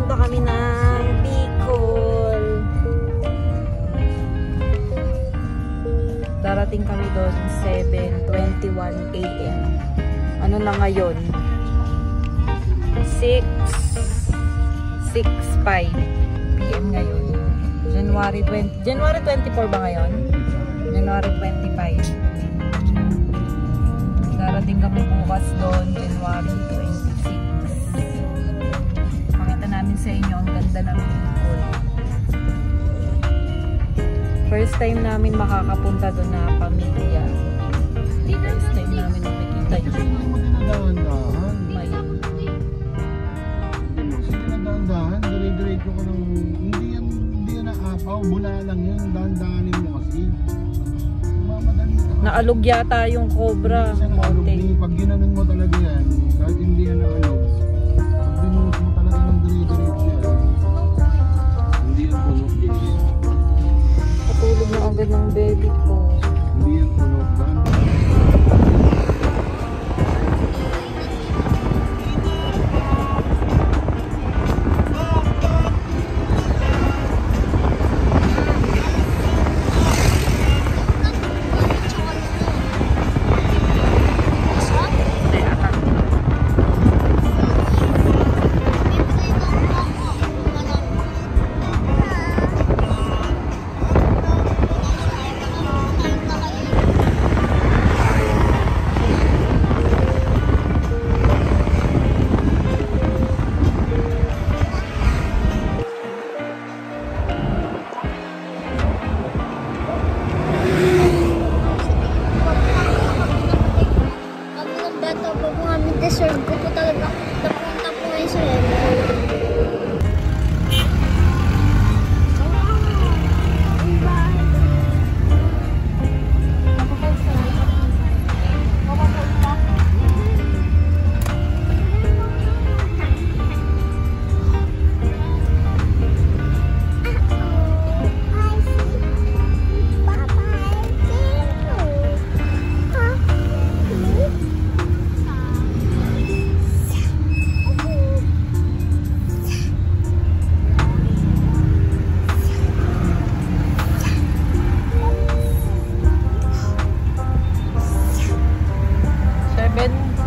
Pupunta kami ng Bicol. Darating kami doon 7:21 AM. Ano na ngayon? 6:05 PM ngayon. January 24 ba ngayon? January 25. Darating kami bukas doon, January 26. Pakita namin sa inyo ang ganda ng Bicol. First time namin makakapunta doon na pamilya. First time namin makikita yun. Dire-diretso ko ng hindi yan naapaw, bula lang yun, dahan-dahanin mo kasi mamadali ka. Naalog yata yung cobra. Pag ginanon mo talaga yan, kahit hindi yan naalog, pag binuhos mo talaga ng dire-diretso yan, hindi yan punog yan. Patulog na agad ng baby ko. Hindi yan punog ba?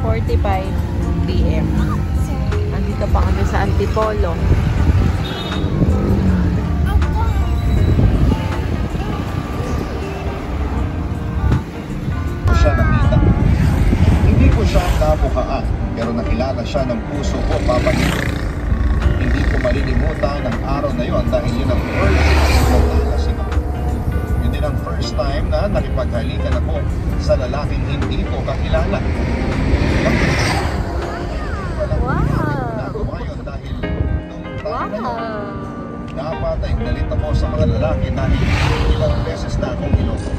7:45 PM. Nandito pa kami sa Antipolo. Siya nakita. Hindi ko siya nabukaan, pero nakilala siya ng puso ko, Papa Nito. Hindi ko malilimutan ang araw na yon dahil yun ang first time na nalasin ako. Yun din ang first time na nakipaghalikan ako sa lalaking hindi ko kakilala. Dapat ay galit ako sa mga lalaki dahil ilang beses na akong niloko.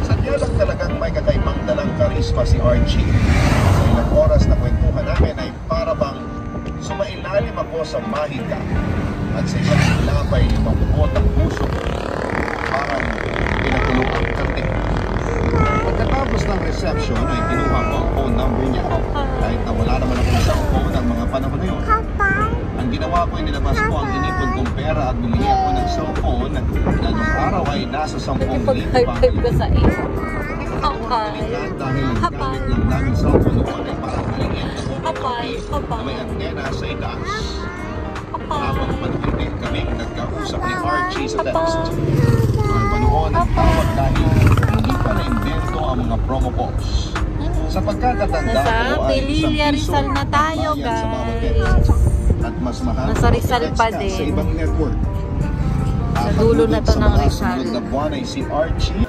Sadya lang talagang may kakaibang dalang karisma si Archie. Sa ilang oras na kwentuhan namin ay para bang sumailalim ako sa mahika at sa isang labay lumambot ang puso ko. Parang pinatulog ang karte. Pagkatapos ng reception ay kinuha ko ang phone number niya. Kahit na wala naman akong cellphone ang mga panahon na yun. Ang ginawa ko ay nilabas ko ang inipon kong pera at bumili ako ng cellphone na nung araw ay nasa 10,000 pa. Ipag-high-five ka sa iyo. Dahil gamit lang namin cellphone noon ay parang maliit na phone may antena sa itaas. Habang panahon kami nagkausap ni Archie sa text. Panoon ang tawag dahil hindi pa na-invento ang mga promo calls. Sa pagkakatanda ko ay Pililla Rizal na tayo, guys. At mas mahal nasa Rizal pa din. Sa ibang network. Sa dulo na to ng Rizal. Sa buwan ay si Archie.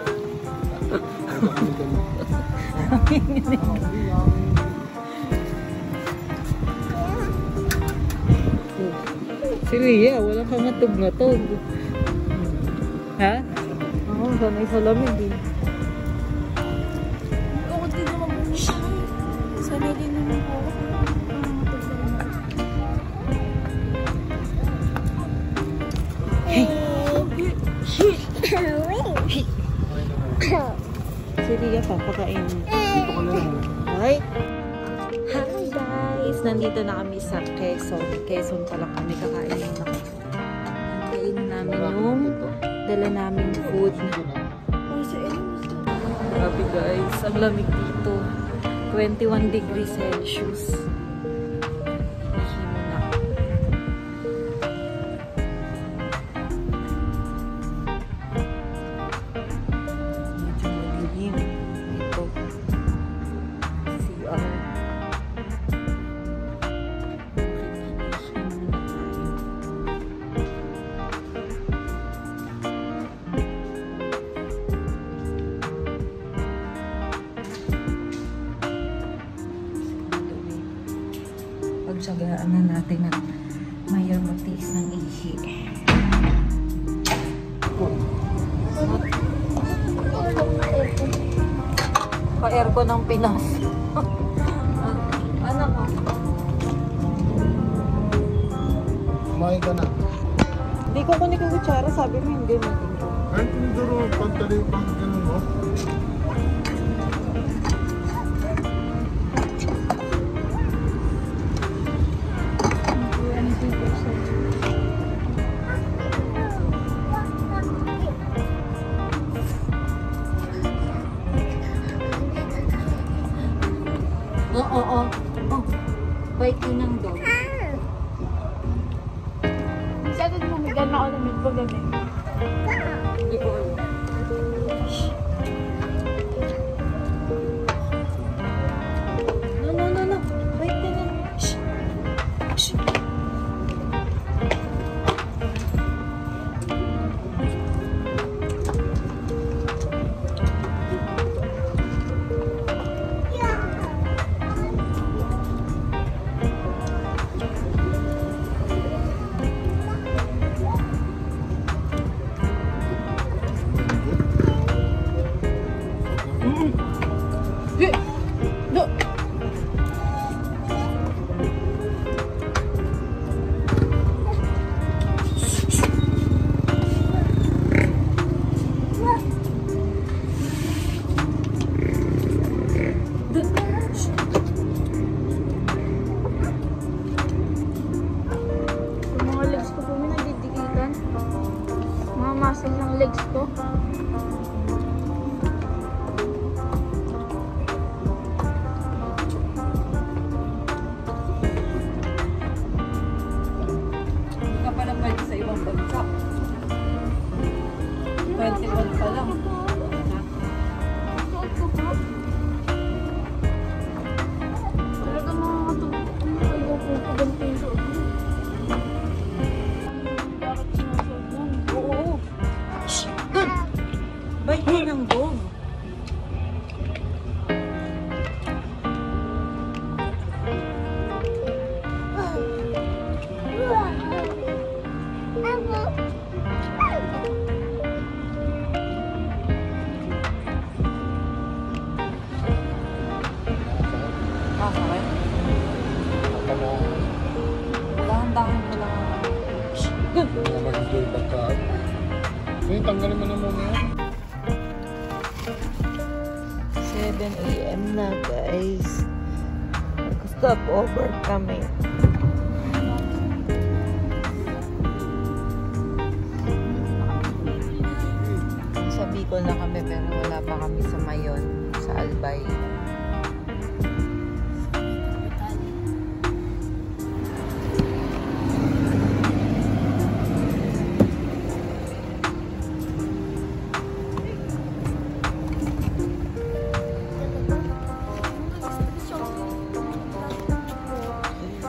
Si Ria, wala kang matog-matog. Ha? Oo, sanay sa lamig eh. Ako din naman muna siya. Sanay din naman ako. Si Ria, papakain. Dito ka na lang. Hi! Hi guys! nandito na kami sa Quezon. Quezon pala kami. Kakain muna kami. Kainin namin yung dala namin food. Grabe guys, ang lamig dito. 21 degrees Celsius. Hihimo na. Medyo madilim. Ito. CR. Hihimo na tayo. Pagsagaan na natin na mayroon matiis ng ihi. Pa-aircon ng Pinas. Ano ko? Kumain ka na. Hindi ko kunin yung kutsara. Sabi mo hindi mo. Ay, kung duro, pantali pang ganun mo. Oo. Oh, bite ko ng dog. Sa atin mo, magdala ako ng milk pag gabi. Hindi ko alam. No. Bite ka ng... Shh. Yung mga legs ko po, may nadidikitan. Mga muscle ng legs ko. Hindi ka pala pwede sa ibang bansa. 21 pa lang. Suot ko po. Talaga makakatulog. Ayoko po ganito yung suot mo. Bakit sinusuot yan? Oo. Shh. Bite ka ng dog. Sakit. Dahan-dahan mo lang. Kaya mag-enjoy pagkaan. Uy, tanggalin mo na muna yan. 7 AM na guys. Stop over kami. Sa Bicol na kami pero wala pa kami sa Mayon, sa Albay.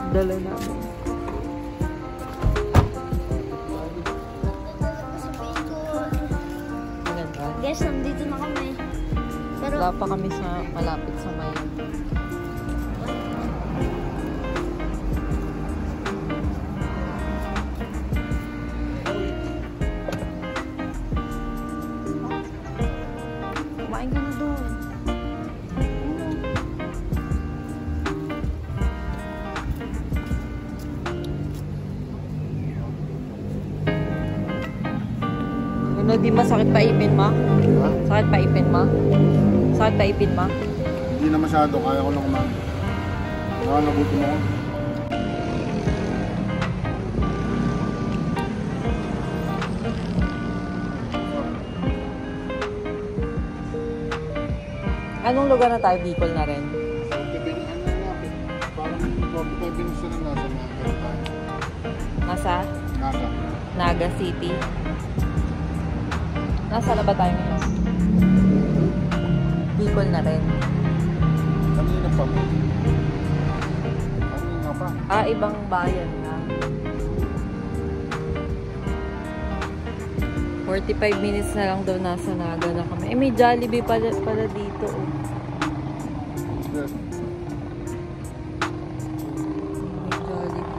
Dala namin. Maganda. Guys, nandito na kami. Pero Wala pa kami sa malapit sa Mayon. Kumain ka na doon. Ano, di masakit pa ipin mo? Ha? Sakit pa ipin mo? Sakit pa ipin mo? Hindi na masyado, kaya ko lang kumain. Nakanabuti mo ako. Anong lugar na tayo? Bicol na rin. Parang 45 minutes na nasa Naga. Nasa Naga. Naga City. Nasa na ba tayo ngayon? Bicol na rin. Kanina pa mo. Kanina pa. Ah, ibang bayan na. 45 minutes na lang daw nasa Naga na kami. Eh, may Jollibee pala dito. Oh. Yes. May Jollibee.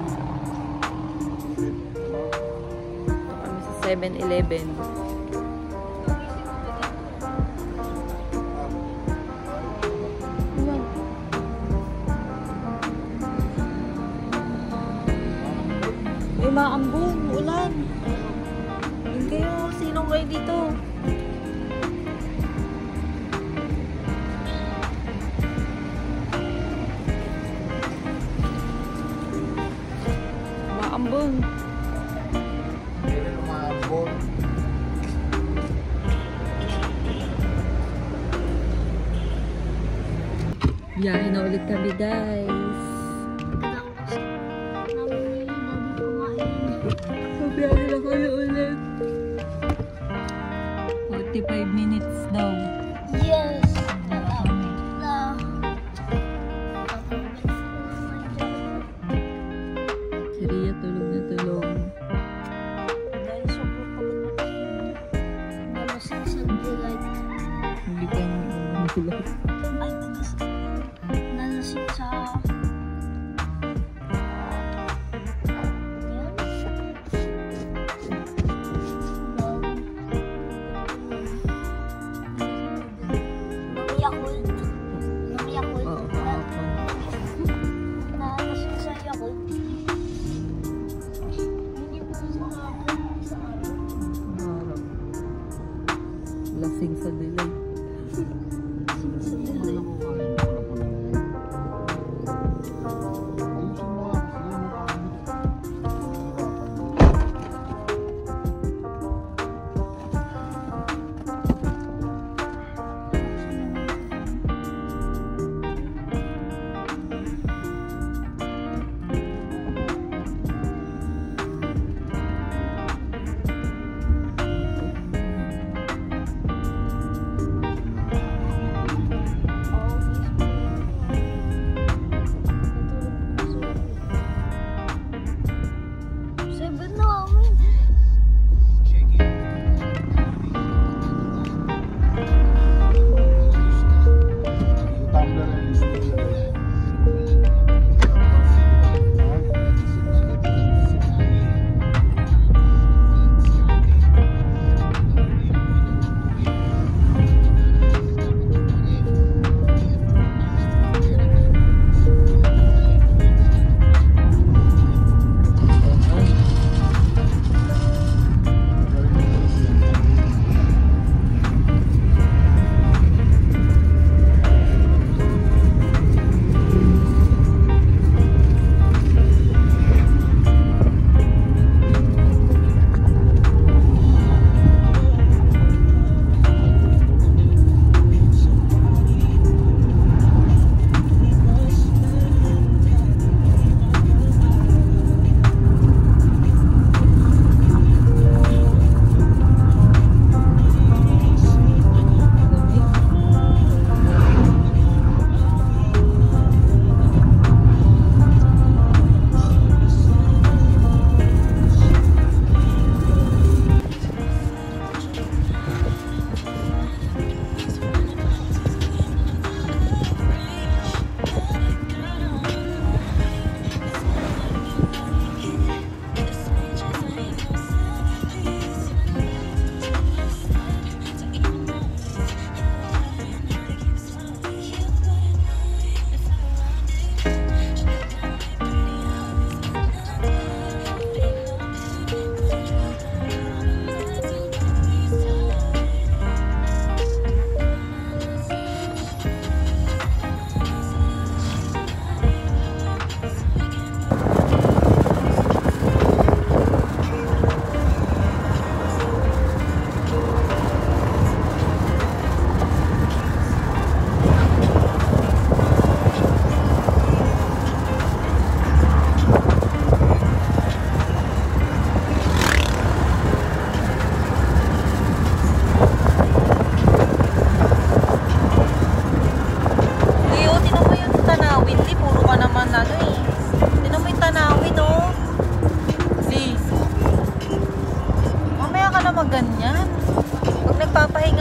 Ito kami sa 7-Eleven. May maambon, ulan. Hindi kayo, sinong kayo dito? Maambon. Hindi rin umaambon. Biyahe na ulit kami, guys. Biyahe na kami ulit. 45 minutes daw. Yes. Si Rhea tulog na tulog. Dahil sobrang pagod ako. Nalasing sa daylight. Hindi ka tulog. Ay, nalasing sa... Oo, kahapon. Nalasing sa Yakult.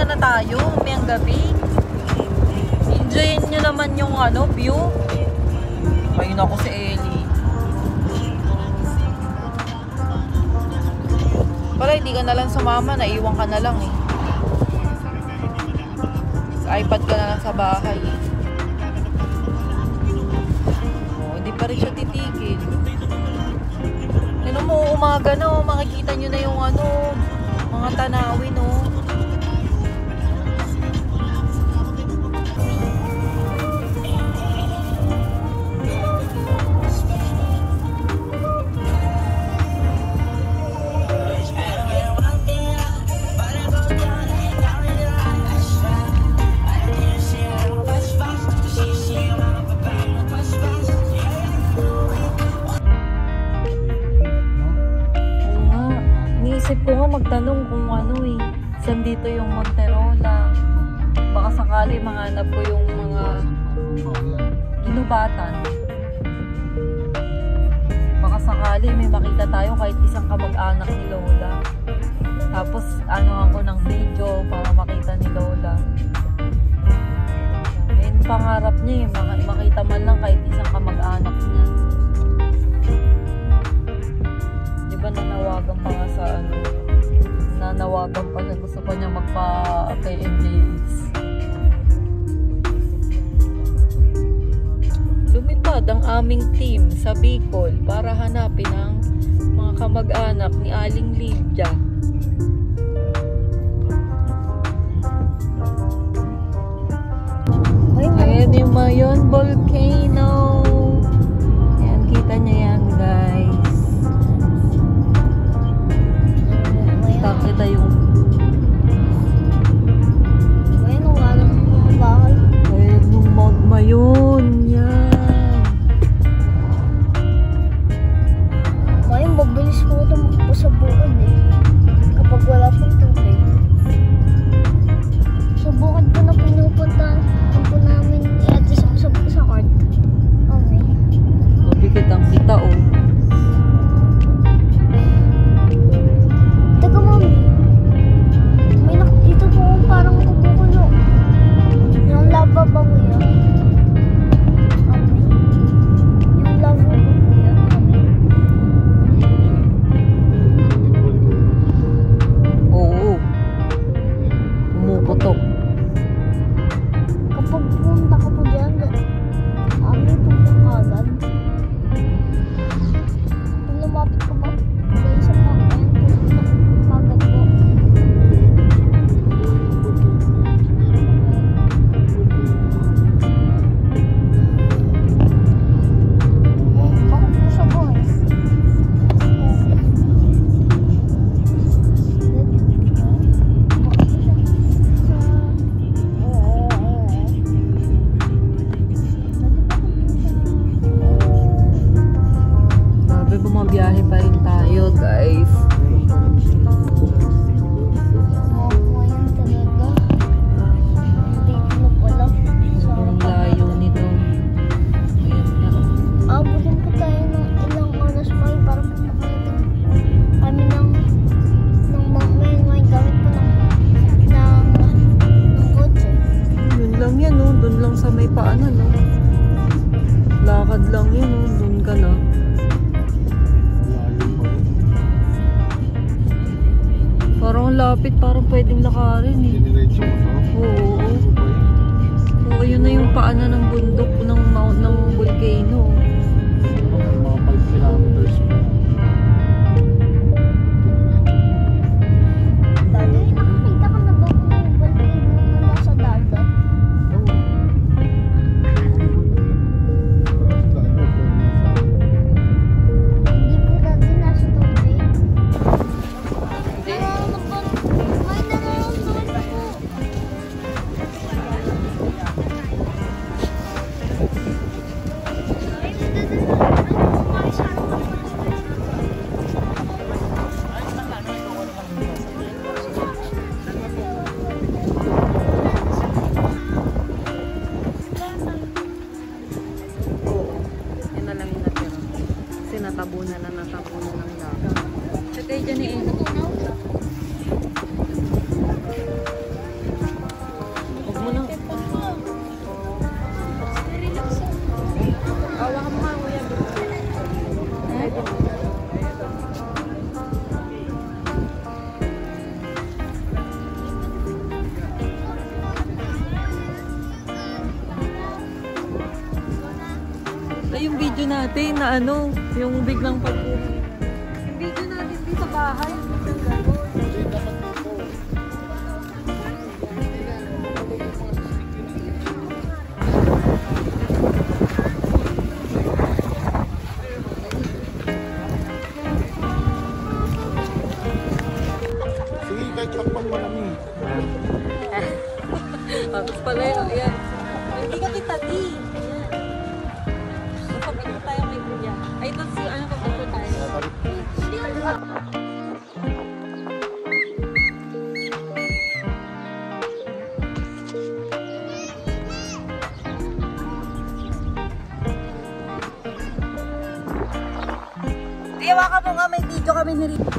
na tayo, mayang gabi. Enjoyin nyo naman yung view. Ayun ako si Ellie. Pala hindi ka na lang sumama, naiwan ka na lang eh. iPad ka na lang sa bahay eh. Oh, hindi pa rin siya titigil. Ano mo, umaga na oh, makikita nyo na yung mga tanawin oh. Isip ko nga magtanong kung saan dito yung Monterola. Baka sakali mahanap ko yung mga ginubatan. Baka sakali may makita tayo kahit isang kamag-anak ni Lola. Tapos ako ng video para makita ni Lola. Pangarap niya makita man lang kahit isang kamag-anak niya. Diba nanawagan pa nga sa nanawagan pa siya, gusto pa niya magpa-kay NJS. Lumipad ang aming team sa Bicol para hanapin ang mga kamag-anak ni Aling Lydia. Ayan yung Mayon Volcano. Ayan, kita niya yan guys. Kita yung Ayan yung alam ng bahay. ayan yung Mount Mayon. Yan. Ngayon, mabilis ko ito magpo sa bukid eh. Kapag wala pong tubig. Sa bukid ko na pinupuntahan po namin i-adjust sa card. Okay. Mabikit ang kita oh. Teka mami, may nakikita po akong parang kumukulo. Yung lava ba mo yan? Mami, yung lava ba mo yan, mami? Oo. Pumuputok. Kapag punta ka po dyan, mami, punta ka agad. Kung lumapit ka ba, dahil sa mga yan, punta ka agad po. Bakit po siya boys? Sabi bumabiyahe pa rin tayo guys. Ngayon talaga. Dito na pala. Sobrang layo nito. Ayan na. Abutin po tayo ng ilang oras pa yun para pumakalitin kami ng may gamit po ng kotse. Yun lang yan oh. Doon lang sa may paanan oh. Lakad lang yun oh. Doon ka na. Parang ang lapit. Parang pwedeng lakarin eh. Diniretso mo to? Oo. Oo, yun na yung paanan ng bundok ng volcano. Mga 5 kilometers mo. Dati nakakita ka na ba kung yung volcano na nasa dagat? Hindi po dati nasa tubig. Hindi. May nararamdaman ako. Oo. Yun na lang yung natira. Kasi natabunan ng lahat. Check kayo dyan eh. natin na ano, yung biglang pag-uwi. Yung video natin dito sa bahay, biglang gano'n. Kasi dapat dito. Sige, kahit lakpan mo lang eh. Tapos pala yun, ayan. Hindi ka kita, di. Ayan. Magpapito tayo kay Kuya. Ay, ito si, ano, papito tayo. Iyawa ka mo nga, may video kami ni Rito.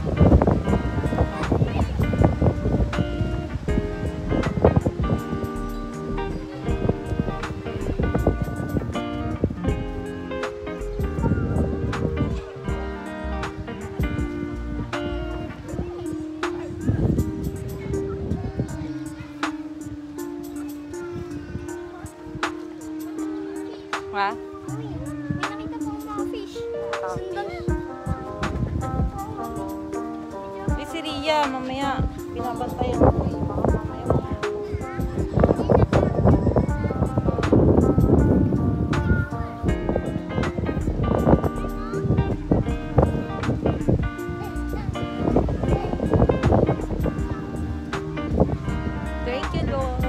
Ha? May nakita po akong mga fish. Sundan. Si Ria, mamaya, binabantayan ko eh. Baka mamaya Thank you, Lord.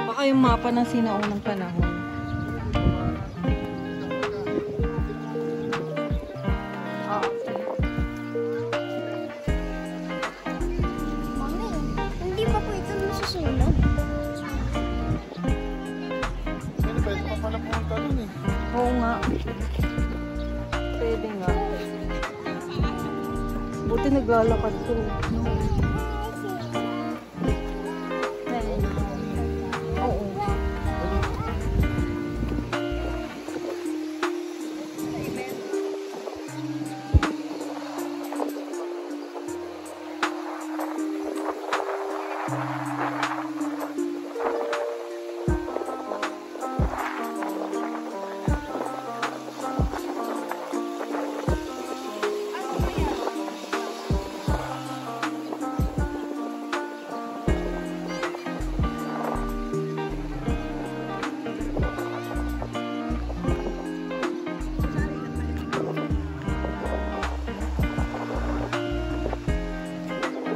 Baka yung mapa ng sinaunang panahon. Mami, hindi pa po ito nasusunod. Yan, pwede pa pala pumunta dun eh. Oo nga. Pwede nga. Buti naglalakad ko. Oo.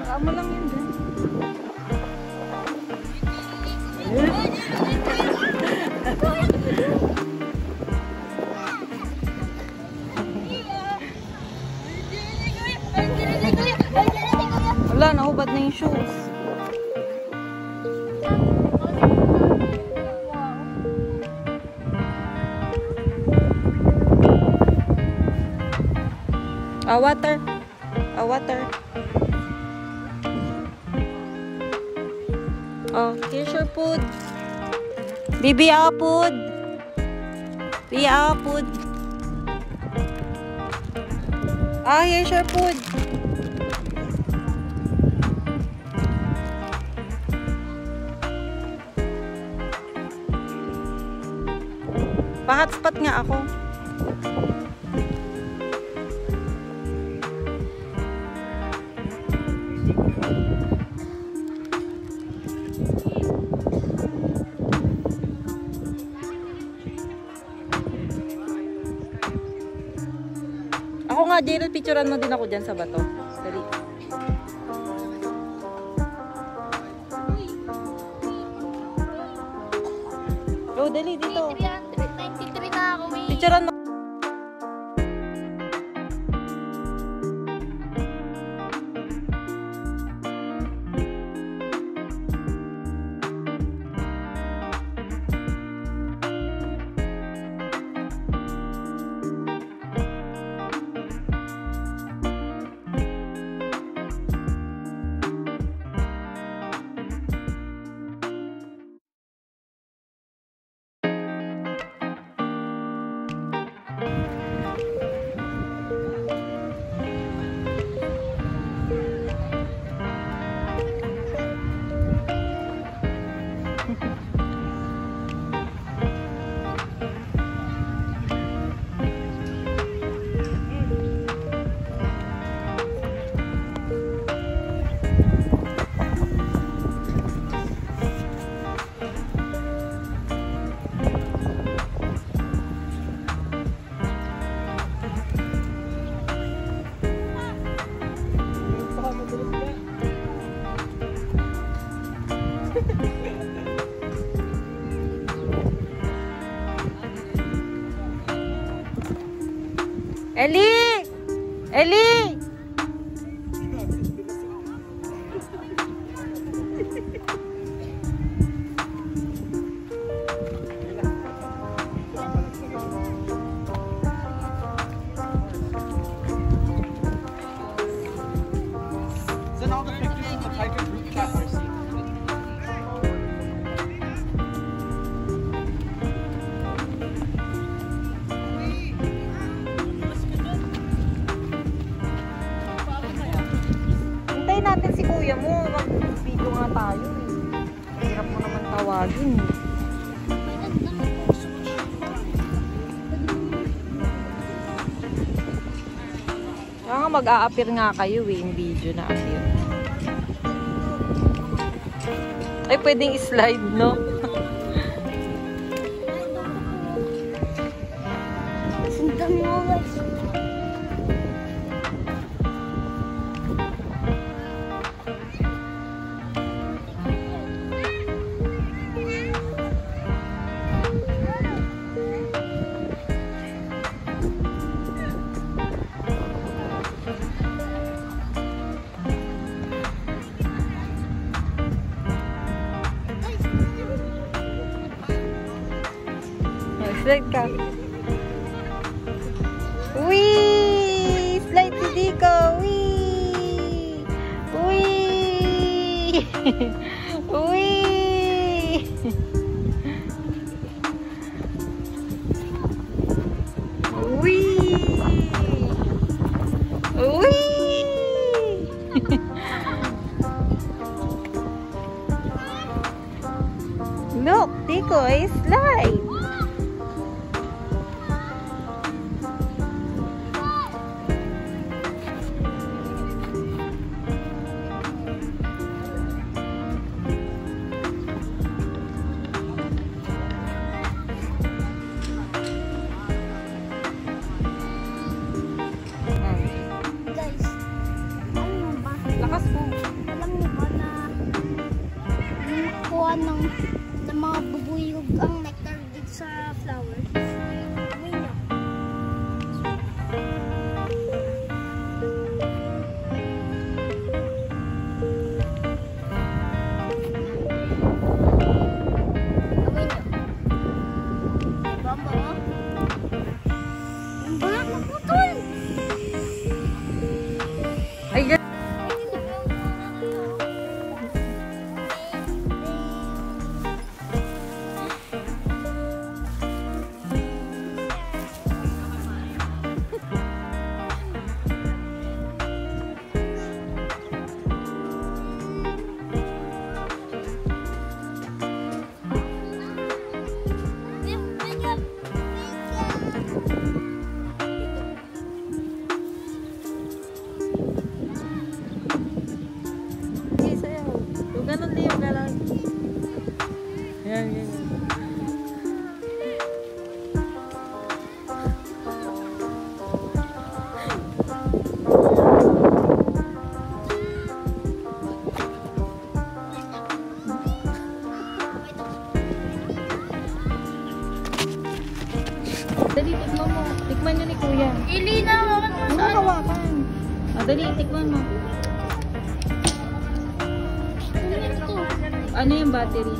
Tama lang yun din. Wala, nahubad na yung shoes. Water. Water. Oh, here's your food. Bibi, food. Bibi, food. Here's your food. Pa-hotspot nga ako. Ako nga, Daryl, picturean mo din ako dyan sa bato. Dali. Go, dali, dito. 393 na ako eh. Picturean mo. Ellie! Ellie! Send all the pictures in the Tiger group chat, Marcy. Hintayin natin si kuya mo. Mag-video nga tayo eh. Hirap mo naman tawagin. Kaya nga mag-a-appear nga kayo eh. Yung video na appear. Ay, pwedeng slide, no? Sundan mo guys. Slide ka. Wee! Slide si Dico! Wee! Wee! Wee! Wee! Wee! Look, Dico is slide! Guys, alam mo ba? Lakas mo. Alam niyo ba na kuha ng mga bubuyog ang nectar dito sa flower? Amoy niyo. Amoy niyo. Diba mo? Ang balat na putol! Ay, gan- Sige, sayaw. Yung ganun din yung galang. Yan, yan, yan. Dali, tikman mo. Tikman nyo ni kuya. Ili na hawakan mo Ano hawakan? Dali, tikman mo. Ano yung battery?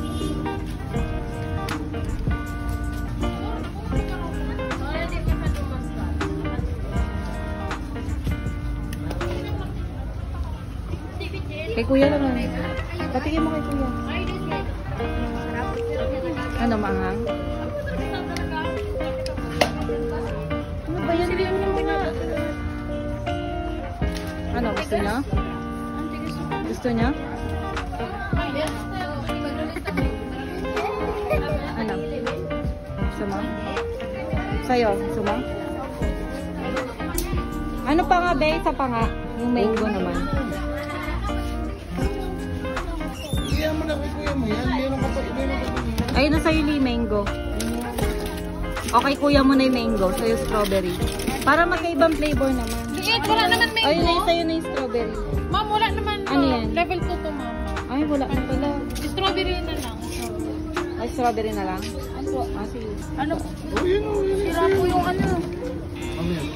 Kay kuya naman. Patingin mo kay kuya. Ano, maanghang? Ano ba yan? Tingnan mo nga. Ano, gusto niya? Gusto niya? Ano? Gusto mo? Sa'yo, gusto mo? Ano pa nga, be? Isa pa nga. Yung mango naman. Iyan mo na kay kuya mo yan. Meron ka pa, meron ka pa yan. Ayun na sa'yo yung mango. Okay, kuya mo na yung mango. Sa'yo strawberry. Para magkaibang flavor naman. Liit, wala naman mango. Ayun na yung sa'yo na yung strawberry. Ma'am, wala naman. Ano yan? Level 2 to, ma'am. Ay, wala na pala. Strawberry na lang. Ay, strawberry na lang. Ano? Ah, sige. Ano? Oh, yun o, yun. Sira po yung ano. Ano yan?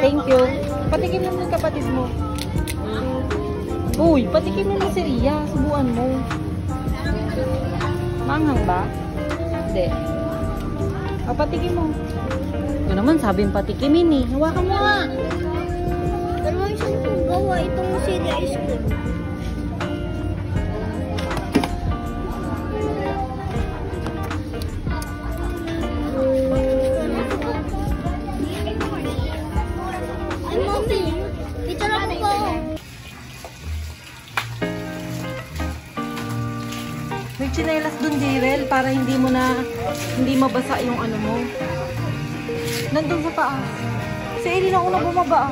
Thank you. Patikim mo ng kapatid mo. Uy, patikim mo na si Ria. Subuan mo. Manghang ba? Hindi. O, patikim mo. Ito naman, sabi yung patikimin eh. Hawakan mo nga. Pero may isang kong gawa itong sili ice cream. Ay, mommy. Dito lang po. May tsinelas dun, Jirel, para hindi mabasa yung ano mo. Nandun sa taas. Si Ellie na una bumaba.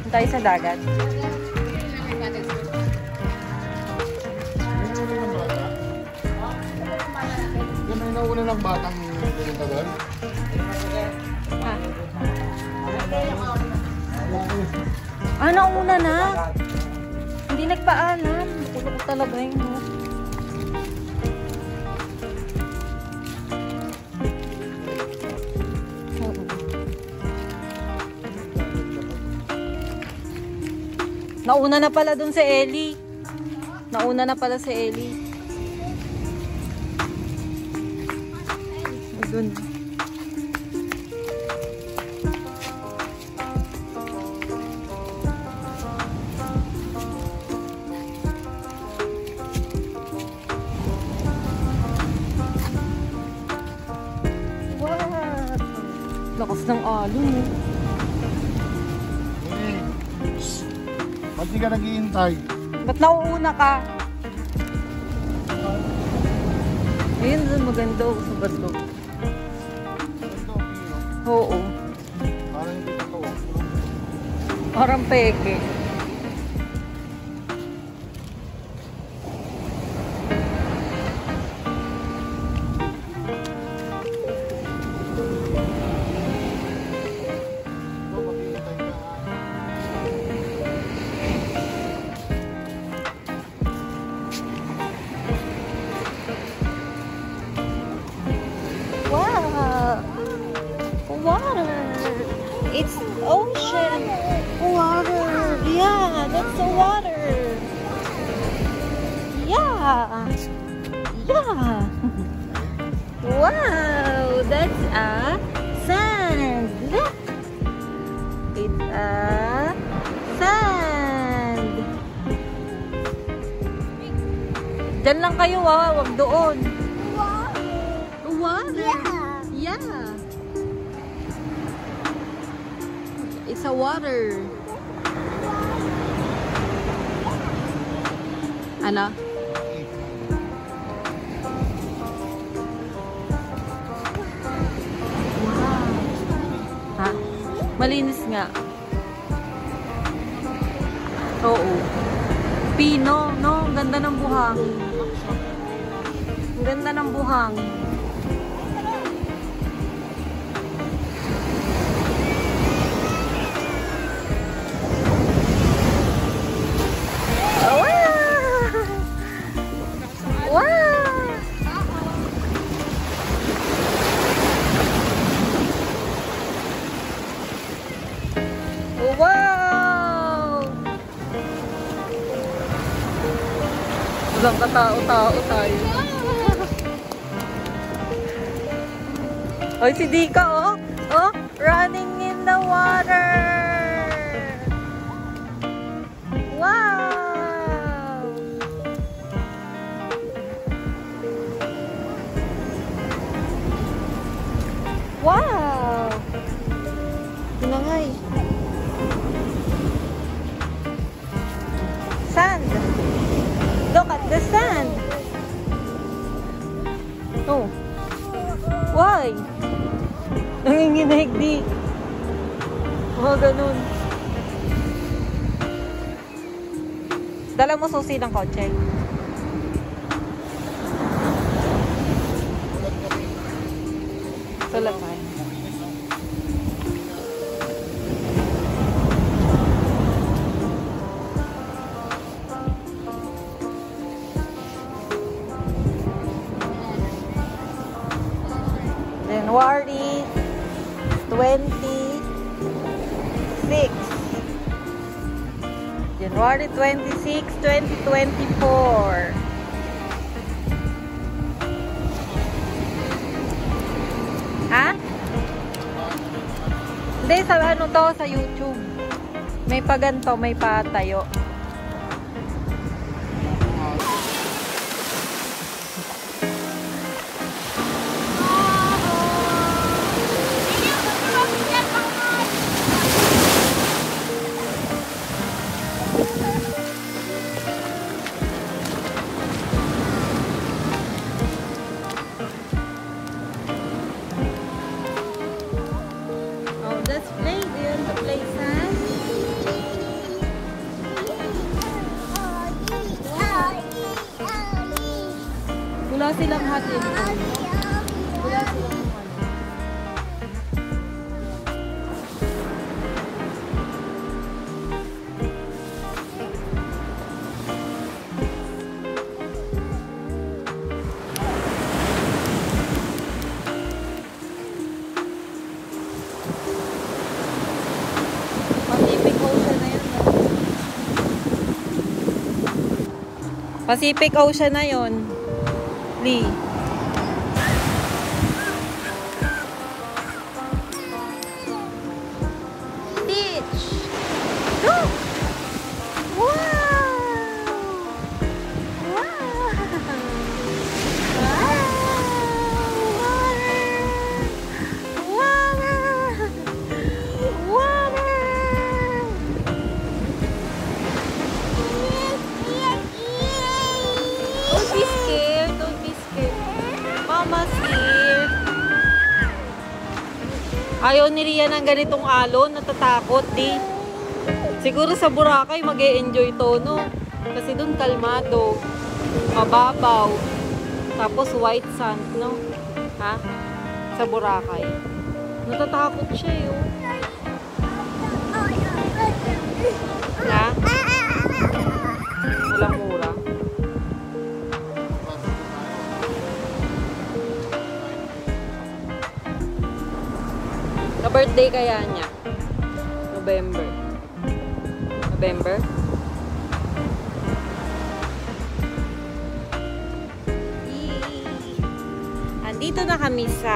Tayo sa dagat. Yan ay nauna ng batang pumunta doon. Nauna na. Hindi nagpaalam. Kulok talaga yun. No? Nauna na pala dun si Ellie. Nauna na pala si Ellie. Dun. What? Lakas ng alon eh. Ba't di ka naghihintay? Ba't nauuna ka? Ayun doon maganda sa bato. Oo. Parang hindi totoo. Parang peke. Wow! Water! It's ocean! Water! Yeah! That's the water! Yeah! Yeah! Wow! That's a sand! Look! It's a sand! Diyan lang kayo wag doon. Water! Yeah! It's a water. Ano? Wow! Ha? Malinis nga. Oo. Pino, no? Ang ganda ng buhang. Ang ganda ng buhang. Walang katao-tao tayo. Oy, si Dika, oh. Oh, running in the water. Wow. Wow. Tinangay. Sand. Look at the sand. Oh. Why? Nanginginig di. Oh, ganun. Dala mo susi ng kotse. Sulat tayo. January 26. January 26, 2024. Ha? Hindi, sa ano to, sa YouTube. May paganto, may patayo. Oh, let's play. Do you want to play sand? Wala silang hot and cold. Wala silang ano. Pacific Ocean na yun. Pacific Ocean na yun. Lee. Beach. Look. Wow. Wow. Water. Water. Don't be scared. Don't be scared. Mama's here. Ayaw ni Rian ng ganitong alon. Natatakot, di. Siguro sa Boracay mag-e-enjoy to, no? Kasi dun kalmado. Mababaw. Tapos white sand, no? Ha? Sa Boracay. Natatakot siya, yun. Ha? Walang mura. Ka-birthday kaya niya? November. November? Andito na kami sa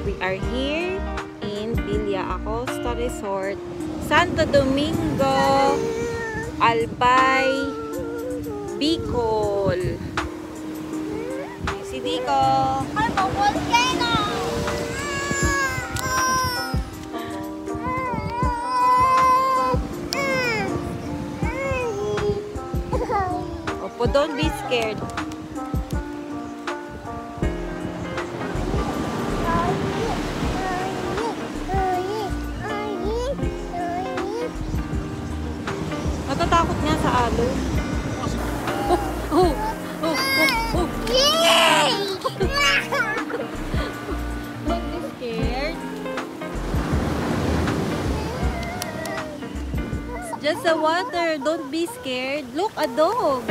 we are here in Villa Acosta Resort, Santo Domingo, Albay, Bicol. Si Dico. Opo, don't be scared. Natatakot nga sa alon. Oh, oh, oh, oh. Don't be scared. It's just the water. Don't be scared. Look, a dog.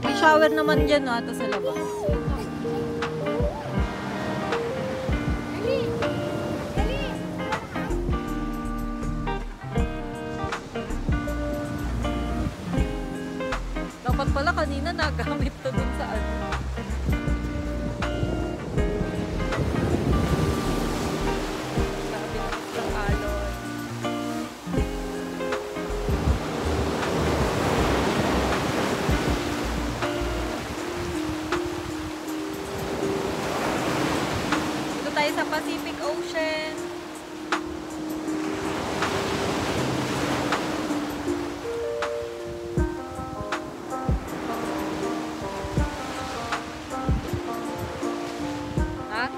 May shower naman dyan, no? Ata sa labas. Dapat pala kanina nagamit to dun sa ano. Tayo sa Pacific Ocean. Ha?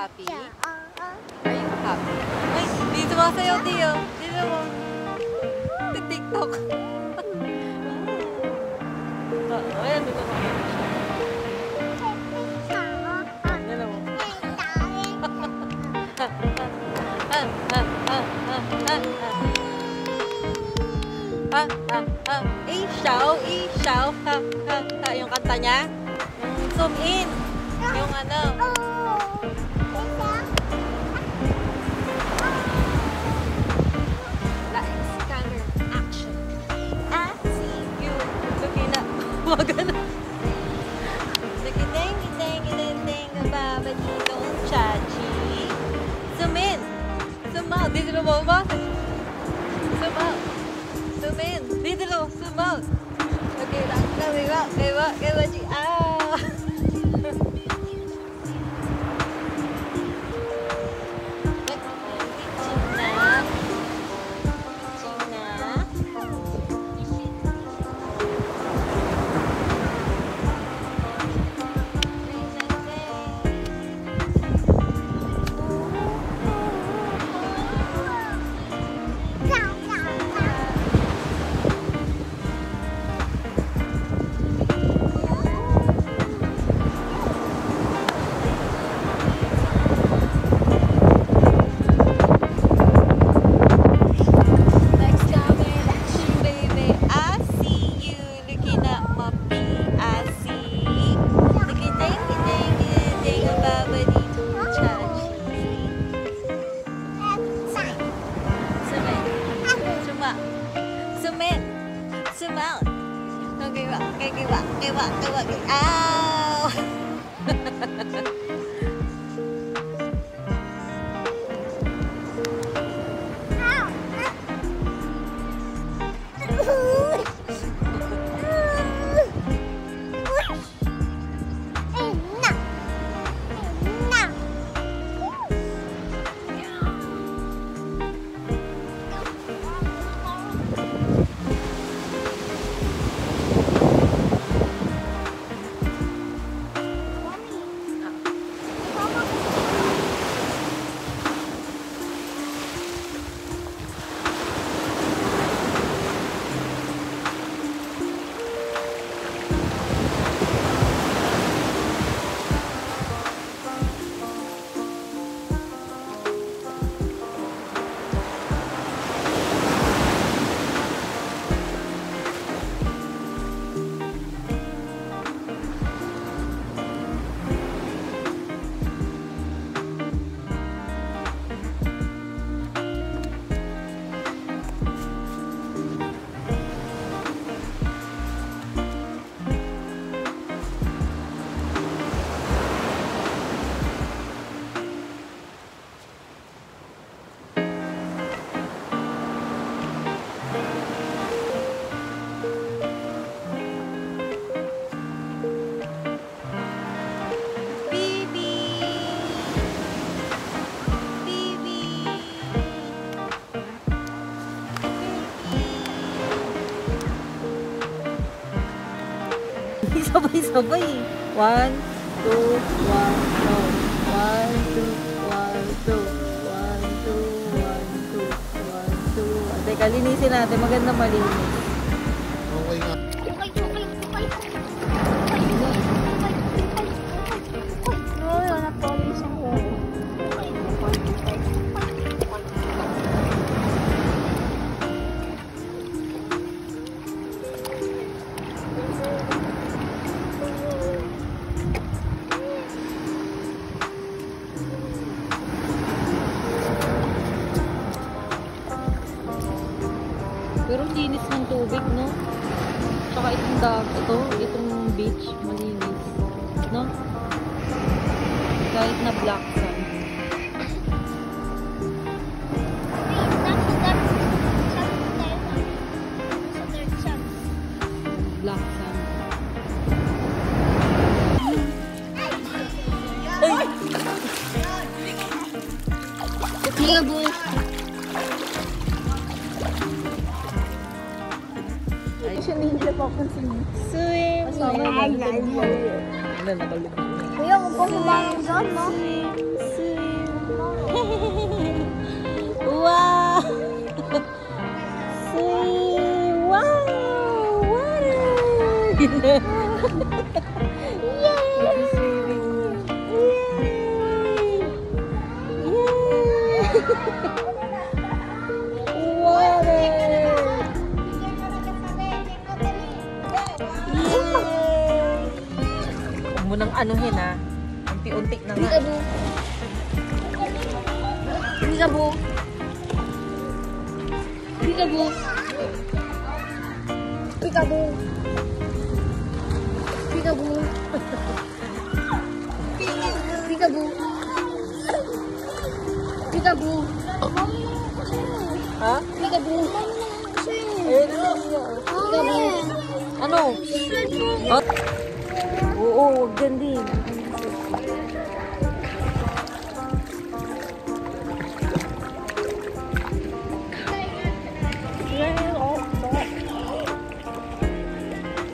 happy? Are you happy? Ay, di sumasayaw, Dio. Dito mo. TikTok. Ayan, dito mo. Dito mo. Ishaw, ha. Yung kanta niya. Yung zoom in. Yung ano. Lights, color, action. I see you. Looking up. Magana. Ding, babadito, chachi. Zoom in. Zoom out. Dito na mo ba? Zoom out. Zoom in. Dito na. Zoom out. Okay, kaya Chi. Ah! Zoom out. Okay, ow! Sabay-sabay. 1, 2, 1, go. 1, 2, 1, 2. 1, 2, 1, 2. 1, 2. Teka, linisin natin. Maganda malinis. Okay nga. Pero linis ng tubig, no? Tsaka itong beach, malinis. No? Kahit na black sand. Black sand. Ay! Sige, boy. Swim! Kuya, huwag pong humangang doon, no? Swim! Wow! See, wow! Water! Yay! Water! Huwag mo nang anuhin ha. Unti-unti na nga. Peekaboo. Peekaboo. Peekaboo. Peekaboo. Peekaboo. Peekaboo. Ha? Peekaboo. Peekaboo. Ano? Ha? Oo, huwag dyan din.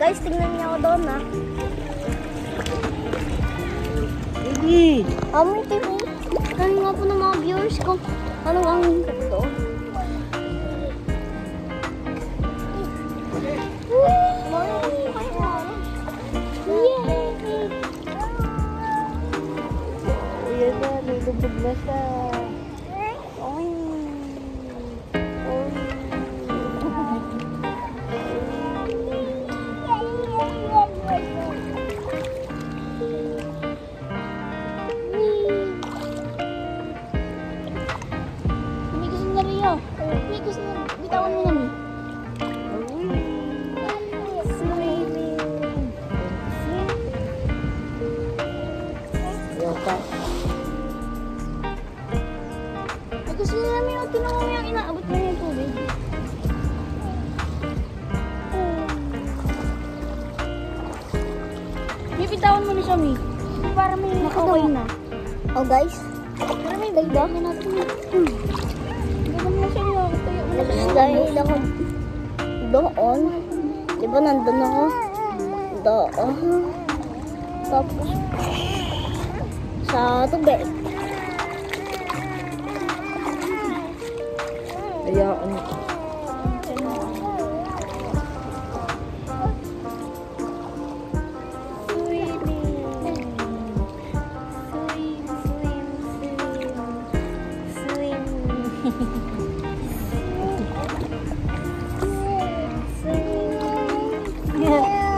Guys, tingnan niyo ako doon, ha? Baby! Amoy TV. Tanong nga po ng mga viewers ko. Anong ang ito? Ayan na, nilubog na siya. Oy! Oy! Umigos na rin yun. Umigos na. Bitawan mo namin. Ayaw ka. Gusto na namin yung tinanong mo yung inaabot mo yung tubig. Bibitawan mo na siya, Mi. Para may okay na. Oh, guys. Para may ganda. Ganda natin na. Ganda mo siya yung tayo. Dahil ako doon. Diba nandun ako? Doon. Tapos sa tubig. Hayaan mo.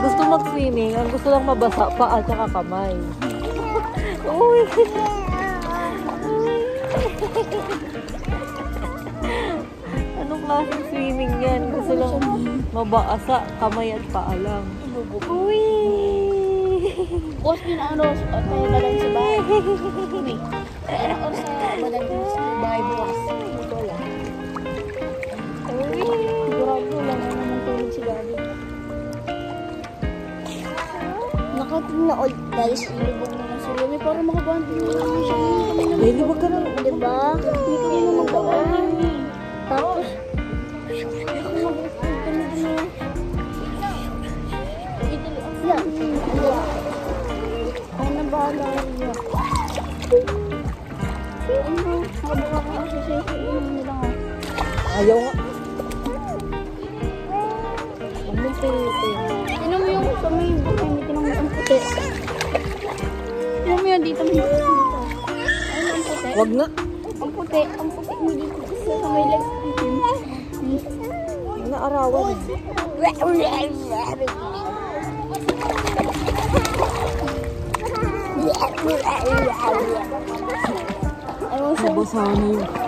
Gusto mag-swimming, ang gusto lang mabasa pa at saka kamay. Uy! Anong klaseng swimming yan? Gusto lang mabasa, kamay at paa lang. Uy! Bukas din ano, tayo na lang sa bahay. Ano o sa bahay bukas. Ito lang. Sigurado lang na naman tulog si Daddy. Nakatinood guys. Ilubog na lang si Lumi para makabanti mo naman siya. Lili, wag ka na. Diba? Hindi kami na magdaan. Tapos, ano ba na niya? Ano? Mabuka ko kasi sa inom nila nga. Ayaw nga. Huwag mong pilitin. Tinom mo yung sa may bukay, may tinom mo ang puti. Tinom mo yun dito, may puti dito. Ayun ang puti. Wag na. Ang puti mo dito sa may legs. Naarawan. Ayaw siya. Babasahan na yun.